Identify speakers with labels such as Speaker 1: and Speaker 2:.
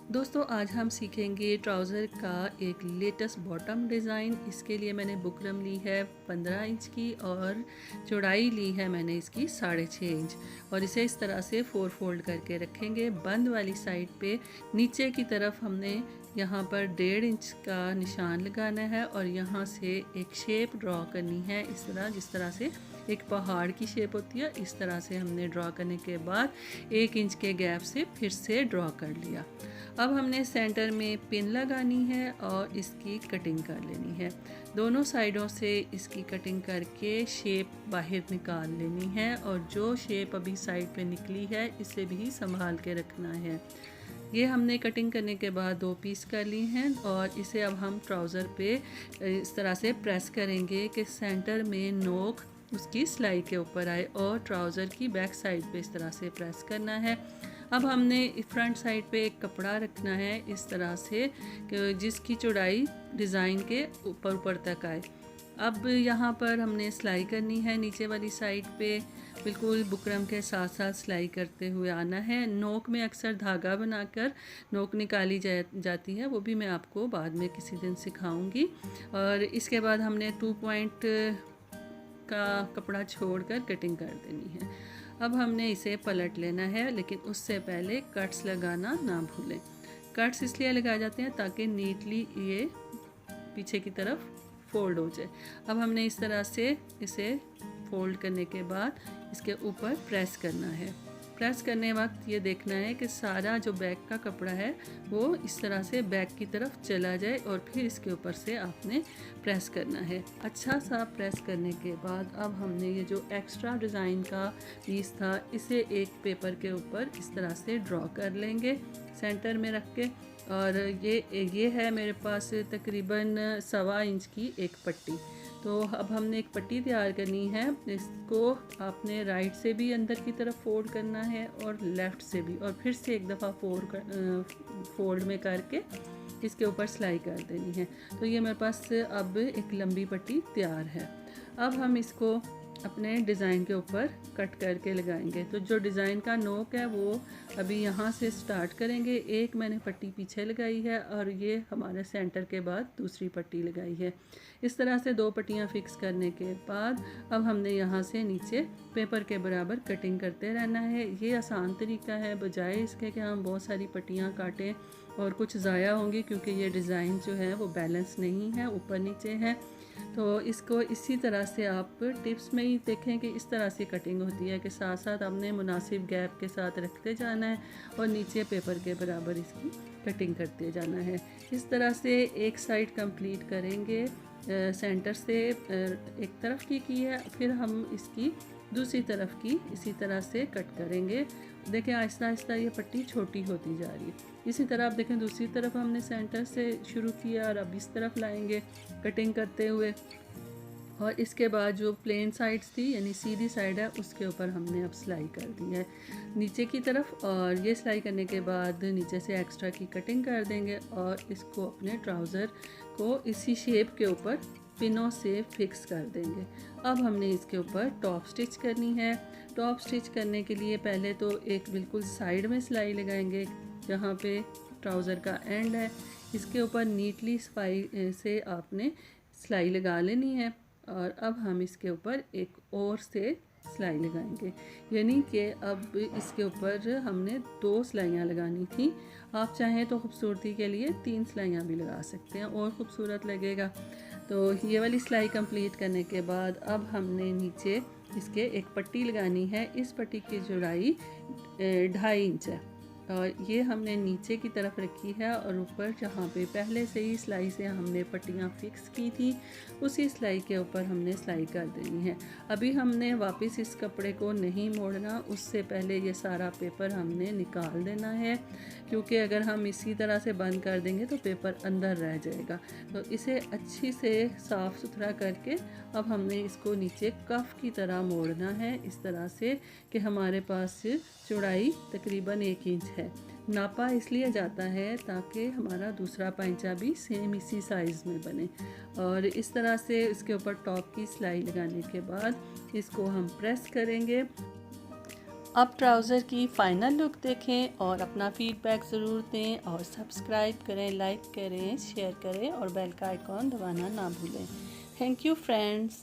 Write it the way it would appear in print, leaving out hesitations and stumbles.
Speaker 1: दोस्तों आज हम सीखेंगे ट्राउज़र का एक लेटेस्ट बॉटम डिज़ाइन। इसके लिए मैंने बुकरम ली है 15 इंच की और चौड़ाई ली है मैंने इसकी 6.5 इंच और इसे इस तरह से 4 फोल्ड करके रखेंगे। बंद वाली साइड पे नीचे की तरफ हमने यहाँ पर 1.5 इंच का निशान लगाना है और यहाँ से एक शेप ड्रॉ करनी है इस तरह, जिस तरह से एक पहाड़ की शेप होती है इस तरह से हमने ड्रॉ करने के बाद 1 इंच के गैप से फिर से ड्रॉ कर लिया। अब हमने सेंटर में पिन लगानी है और इसकी कटिंग कर लेनी है। दोनों साइडों से इसकी कटिंग करके शेप बाहर निकाल लेनी है और जो शेप अभी साइड पे निकली है इसे भी संभाल के रखना है। ये हमने कटिंग करने के बाद 2 पीस कर ली हैं और इसे अब हम ट्राउज़र पे इस तरह से प्रेस करेंगे कि सेंटर में नोक उसकी सिलाई के ऊपर आए और ट्राउज़र की बैक साइड पे इस तरह से प्रेस करना है। अब हमने फ्रंट साइड पे एक कपड़ा रखना है इस तरह से जिसकी चौड़ाई डिज़ाइन के ऊपर तक आए। अब यहाँ पर हमने सिलाई करनी है नीचे वाली साइड पे, बिल्कुल बुकरम के साथ साथ सिलाई करते हुए आना है। नोक में अक्सर धागा बनाकर नोक निकाली जाती है, वो भी मैं आपको बाद में किसी दिन सिखाऊंगी। और इसके बाद हमने 2 पॉइंट का कपड़ा छोड़कर कटिंग कर देनी है। अब हमने इसे पलट लेना है, लेकिन उससे पहले कट्स लगाना ना भूलें। कट्स इसलिए लगाए जाते हैं ताकि नीटली ये पीछे की तरफ फोल्ड हो जाए। अब हमने इस तरह से इसे फोल्ड करने के बाद इसके ऊपर प्रेस करना है। प्रेस करने वक्त ये देखना है कि सारा जो बैक का कपड़ा है वो इस तरह से बैक की तरफ चला जाए और फिर इसके ऊपर से आपने प्रेस करना है। अच्छा सा प्रेस करने के बाद अब हमने ये जो एक्स्ट्रा डिज़ाइन का पीस था इसे एक पेपर के ऊपर इस तरह से ड्रॉ कर लेंगे सेंटर में रख के। और ये है मेरे पास तकरीबन 1.25 इंच की एक पट्टी। तो अब हमने एक पट्टी तैयार करनी है। इसको आपने राइट से भी अंदर की तरफ फोल्ड करना है और लेफ़्ट से भी, और फिर से एक दफ़ा फोल्ड में करके इसके ऊपर सिलाई कर देनी है। तो ये मेरे पास अब एक लंबी पट्टी तैयार है। अब हम इसको अपने डिज़ाइन के ऊपर कट करके लगाएंगे। तो जो डिज़ाइन का नोक है वो अभी यहाँ से स्टार्ट करेंगे। एक मैंने पट्टी पीछे लगाई है और ये हमारे सेंटर के बाद दूसरी पट्टी लगाई है। इस तरह से 2 पट्टियाँ फिक्स करने के बाद अब हमने यहाँ से नीचे पेपर के बराबर कटिंग करते रहना है। ये आसान तरीका है, बजाय इसके कि हम बहुत सारी पट्टियाँ काटें और कुछ ज़ाया होंगी, क्योंकि ये डिज़ाइन जो है वो बैलेंस नहीं है, ऊपर नीचे है। तो इसको इसी तरह से आप टिप्स में ही देखें कि इस तरह से कटिंग होती है कि साथ साथ आपने मुनासिब गैप के साथ रखते जाना है और नीचे पेपर के बराबर इसकी कटिंग करते जाना है। इस तरह से एक साइड कंप्लीट करेंगे। सेंटर से एक तरफ की है, फिर हम इसकी दूसरी तरफ की इसी तरह से कट करेंगे। देखें आहिस्ता आहिस्ता ये पट्टी छोटी होती जा रही है। इसी तरह आप देखें दूसरी तरफ हमने सेंटर से शुरू किया और अब इस तरफ लाएंगे कटिंग करते हुए। और इसके बाद जो प्लेन साइड्स थी यानी सीधी साइड है उसके ऊपर हमने अब सिलाई कर दी है नीचे की तरफ। और ये सिलाई करने के बाद नीचे से एक्स्ट्रा की कटिंग कर देंगे और इसको अपने ट्राउज़र को इसी शेप के ऊपर पिनों से फिक्स कर देंगे। अब हमने इसके ऊपर टॉप स्टिच करनी है। टॉप स्टिच करने के लिए पहले तो एक बिल्कुल साइड में सिलाई लगाएंगे जहाँ पे ट्राउज़र का एंड है। इसके ऊपर नीटली सफाई से आपने सिलाई लगा लेनी है और अब हम इसके ऊपर एक और से सिलाई लगाएंगे, यानी कि अब इसके ऊपर हमने 2 सिलाइयाँ लगानी थी। आप चाहें तो खूबसूरती के लिए 3 सिलाइयाँ भी लगा सकते हैं और ख़ूबसूरत लगेगा। तो ये वाली सिलाई कंप्लीट करने के बाद अब हमने नीचे इसके एक पट्टी लगानी है। इस पट्टी की चौड़ाई 2.5 इंच है और ये हमने नीचे की तरफ रखी है और ऊपर जहाँ पे पहले से ही सिलाई से हमने पट्टियाँ फिक्स की थी उसी सिलाई के ऊपर हमने सिलाई कर देनी है। अभी हमने वापस इस कपड़े को नहीं मोड़ना, उससे पहले ये सारा पेपर हमने निकाल देना है, क्योंकि अगर हम इसी तरह से बंद कर देंगे तो पेपर अंदर रह जाएगा। तो इसे अच्छी से साफ़ सुथरा करके अब हमने इसको नीचे कफ की तरह मोड़ना है इस तरह से कि हमारे पास चौड़ाई तकरीबन 1 इंच है। नापा इसलिए जाता है ताकि हमारा दूसरा पैंचा भी सेम इसी साइज़ में बने। और इस तरह से इसके ऊपर टॉप की सिलाई लगाने के बाद इसको हम प्रेस करेंगे अब ट्राउज़र की फ़ाइनल लुक देखें और अपना फ़ीडबैक ज़रूर दें और सब्सक्राइब करें, लाइक करें, शेयर करें और बेल का आइकॉन दबाना ना भूलें। Thank you friends.